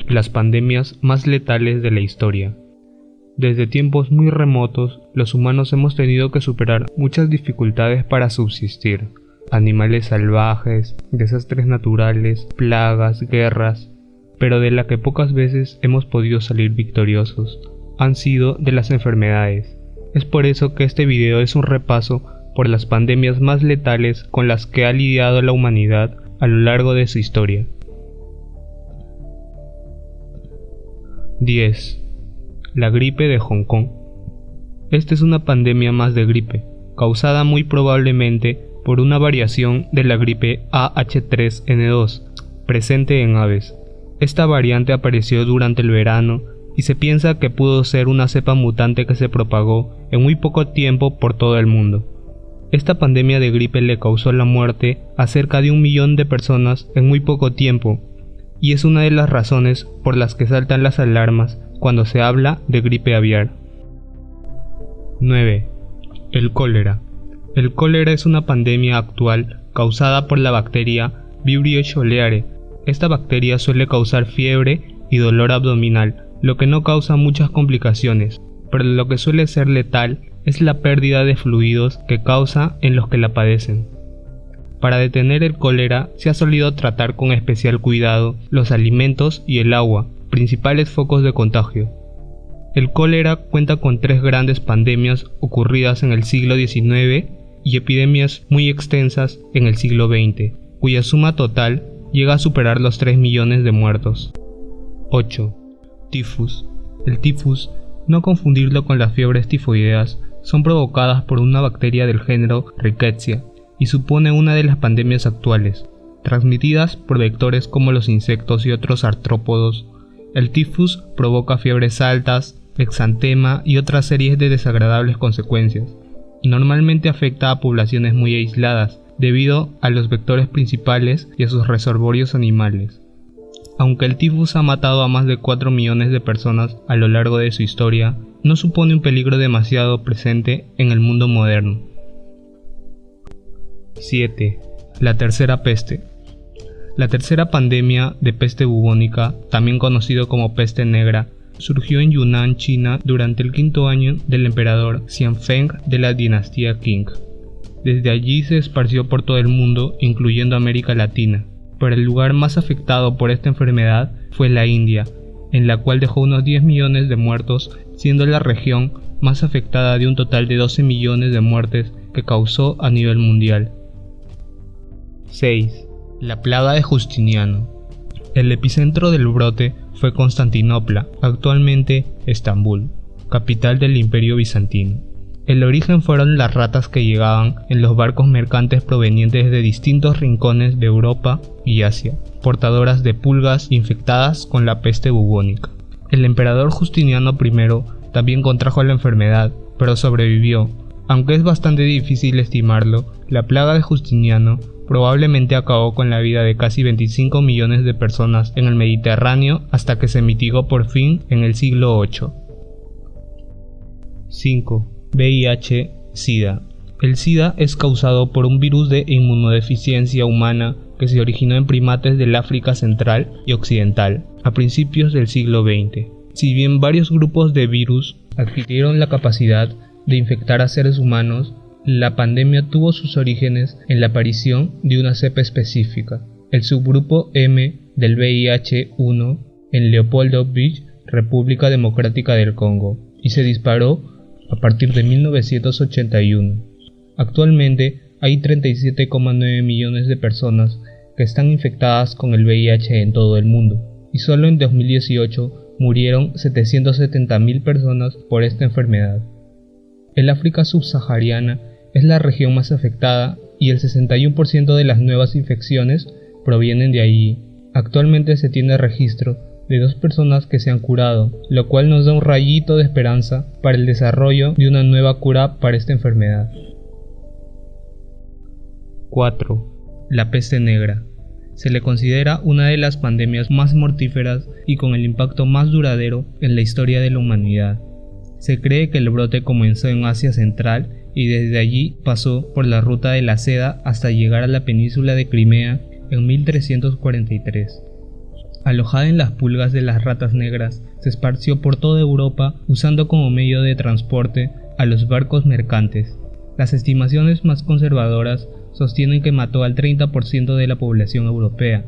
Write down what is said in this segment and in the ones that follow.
las pandemias más letales de la historia. Desde tiempos muy remotos, los humanos hemos tenido que superar muchas dificultades para subsistir. Animales salvajes, desastres naturales, plagas, guerras, pero de la que pocas veces hemos podido salir victoriosos han sido de las enfermedades. Es por eso que este video es un repaso por las pandemias más letales con las que ha lidiado la humanidad a lo largo de su historia. 10. La gripe de Hong Kong. Esta es una pandemia más de gripe, causada muy probablemente por una variación de la gripe AH3N2, presente en aves. Esta variante apareció durante el verano y se piensa que pudo ser una cepa mutante que se propagó en muy poco tiempo por todo el mundo. Esta pandemia de gripe le causó la muerte a cerca de 1 millón de personas en muy poco tiempo, y es una de las razones por las que saltan las alarmas cuando se habla de gripe aviar. 9. El cólera. El cólera es una pandemia actual causada por la bacteria Vibrio Cholerae. Esta bacteria suele causar fiebre y dolor abdominal, lo que no causa muchas complicaciones, pero lo que suele ser letal es la pérdida de fluidos que causa en los que la padecen. Para detener el cólera se ha solido tratar con especial cuidado los alimentos y el agua, principales focos de contagio. El cólera cuenta con 3 grandes pandemias ocurridas en el siglo XIX y epidemias muy extensas en el siglo XX, cuya suma total llega a superar los 3 millones de muertos. 8. Tifus. El tifus, no confundirlo con las fiebres tifoideas, son provocadas por una bacteria del género Rickettsia y supone una de las pandemias actuales, transmitidas por vectores como los insectos y otros artrópodos. El tifus provoca fiebres altas, exantema y otras series de desagradables consecuencias. Normalmente afecta a poblaciones muy aisladas, debido a los vectores principales y a sus reservorios animales. Aunque el tifus ha matado a más de 4 millones de personas a lo largo de su historia, no supone un peligro demasiado presente en el mundo moderno. 7. La tercera peste. La tercera pandemia de peste bubónica, también conocido como peste negra, surgió en Yunnan, China, durante el 5º año del emperador Xianfeng de la dinastía Qing. Desde allí se esparció por todo el mundo, incluyendo América Latina, pero el lugar más afectado por esta enfermedad fue la India, en la cual dejó unos 10 millones de muertos, siendo la región más afectada de un total de 12 millones de muertes que causó a nivel mundial. 6. La plaga de Justiniano. El epicentro del brote fue Constantinopla, actualmente Estambul, capital del Imperio Bizantino. El origen fueron las ratas que llegaban en los barcos mercantes provenientes de distintos rincones de Europa y Asia, portadoras de pulgas infectadas con la peste bubónica. El emperador Justiniano I también contrajo la enfermedad, pero sobrevivió. Aunque es bastante difícil estimarlo, la plaga de Justiniano probablemente acabó con la vida de casi 25 millones de personas en el Mediterráneo hasta que se mitigó por fin en el siglo VIII. 5. VIH-Sida. El SIDA es causado por un virus de inmunodeficiencia humana que se originó en primates del África Central y Occidental a principios del siglo XX. Si bien varios grupos de virus adquirieron la capacidad de infectar a seres humanos, la pandemia tuvo sus orígenes en la aparición de una cepa específica, el subgrupo M del VIH-1 en Leopoldville, República Democrática del Congo, y se disparó a partir de 1981. Actualmente hay 37,9 millones de personas que están infectadas con el VIH en todo el mundo, y solo en 2018 murieron 770.000 personas por esta enfermedad. El África subsahariana es la región más afectada y el 61% de las nuevas infecciones provienen de allí. Actualmente se tiene registro de 2 personas que se han curado, lo cual nos da un rayito de esperanza para el desarrollo de una nueva cura para esta enfermedad. 4. La peste negra. Se le considera una de las pandemias más mortíferas y con el impacto más duradero en la historia de la humanidad. Se cree que el brote comenzó en Asia Central y desde allí pasó por la ruta de la seda hasta llegar a la península de Crimea en 1343. Alojada en las pulgas de las ratas negras, se esparció por toda Europa usando como medio de transporte a los barcos mercantes. Las estimaciones más conservadoras sostienen que mató al 30% de la población europea,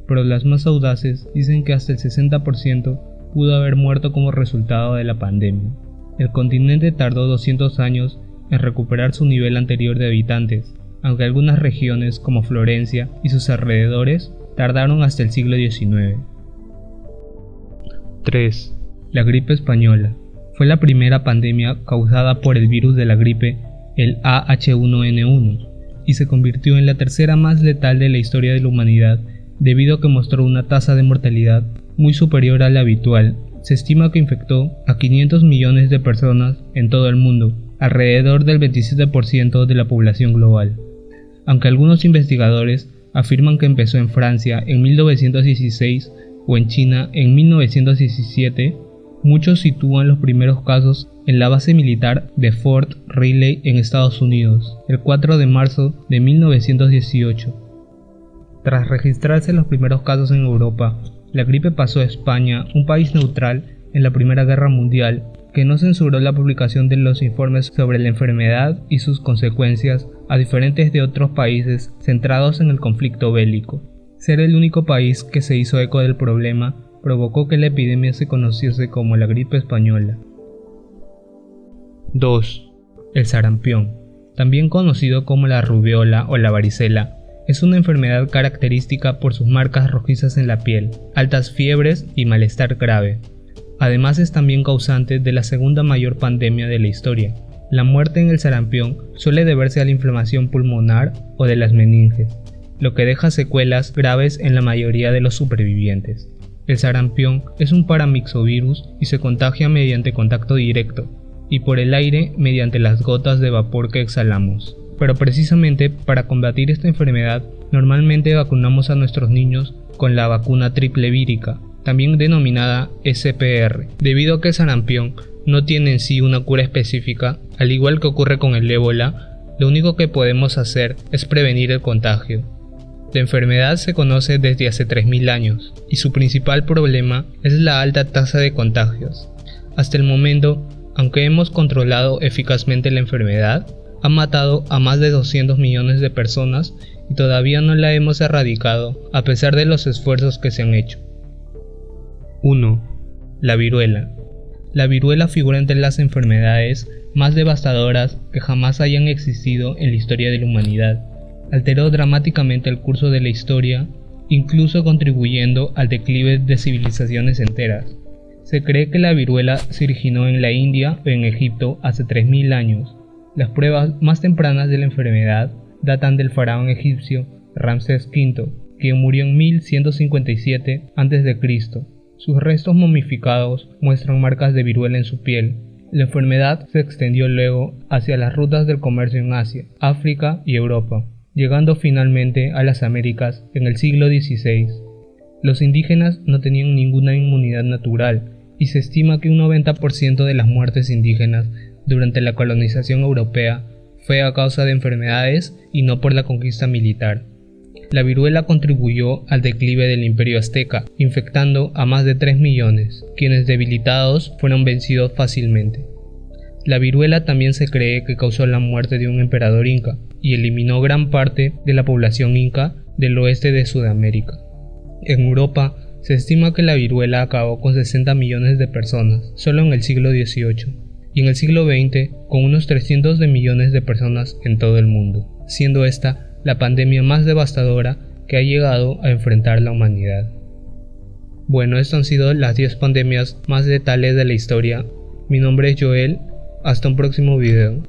pero las más audaces dicen que hasta el 60% pudo haber muerto como resultado de la pandemia. El continente tardó 200 años en recuperar su nivel anterior de habitantes, aunque algunas regiones como Florencia y sus alrededores tardaron hasta el siglo XIX. 3. La gripe española. Fue la primera pandemia causada por el virus de la gripe, el AH1N1, y se convirtió en la tercera más letal de la historia de la humanidad debido a que mostró una tasa de mortalidad muy superior a la habitual. Se estima que infectó a 500 millones de personas en todo el mundo, alrededor del 27% de la población global. Aunque algunos investigadores afirman que empezó en Francia en 1916 o en China en 1917, muchos sitúan los primeros casos en la base militar de Fort Riley en Estados Unidos, el 4 de marzo de 1918. Tras registrarse los primeros casos en Europa, la gripe pasó a España, un país neutral en la Primera Guerra Mundial, que no censuró la publicación de los informes sobre la enfermedad y sus consecuencias, a diferencia de otros países centrados en el conflicto bélico. Ser el único país que se hizo eco del problema provocó que la epidemia se conociese como la gripe española. 2. El sarampión, también conocido como la rubiola o la varicela, es una enfermedad característica por sus marcas rojizas en la piel, altas fiebres y malestar grave. Además es también causante de la segunda mayor pandemia de la historia. La muerte en el sarampión suele deberse a la inflamación pulmonar o de las meninges, lo que deja secuelas graves en la mayoría de los supervivientes. El sarampión es un paramyxovirus y se contagia mediante contacto directo y por el aire mediante las gotas de vapor que exhalamos. Pero precisamente para combatir esta enfermedad, normalmente vacunamos a nuestros niños con la vacuna triple vírica, también denominada SPR, debido a que el sarampión no tiene en sí una cura específica. Al igual que ocurre con el ébola, lo único que podemos hacer es prevenir el contagio. La enfermedad se conoce desde hace 3000 años y su principal problema es la alta tasa de contagios. Hasta el momento, aunque hemos controlado eficazmente la enfermedad, ha matado a más de 200 millones de personas y todavía no la hemos erradicado a pesar de los esfuerzos que se han hecho. 1. La viruela. La viruela figura entre las enfermedades más devastadoras que jamás hayan existido en la historia de la humanidad. Alteró dramáticamente el curso de la historia, incluso contribuyendo al declive de civilizaciones enteras. Se cree que la viruela se originó en la India o en Egipto hace 3000 años. Las pruebas más tempranas de la enfermedad datan del faraón egipcio Ramsés V, que murió en 1157 a.C. Sus restos momificados muestran marcas de viruela en su piel. La enfermedad se extendió luego hacia las rutas del comercio en Asia, África y Europa, llegando finalmente a las Américas en el siglo XVI. Los indígenas no tenían ninguna inmunidad natural y se estima que un 90% de las muertes indígenas durante la colonización europea fue a causa de enfermedades y no por la conquista militar. La viruela contribuyó al declive del Imperio Azteca, infectando a más de 3 millones, quienes debilitados fueron vencidos fácilmente. La viruela también se cree que causó la muerte de un emperador inca y eliminó gran parte de la población inca del oeste de Sudamérica. En Europa, se estima que la viruela acabó con 60 millones de personas solo en el siglo XVIII, y en el siglo XX con unos 300 millones de personas en todo el mundo, siendo esta la pandemia más devastadora que ha llegado a enfrentar la humanidad. Bueno, estas han sido las 10 pandemias más letales de la historia. Mi nombre es Joel, hasta un próximo video.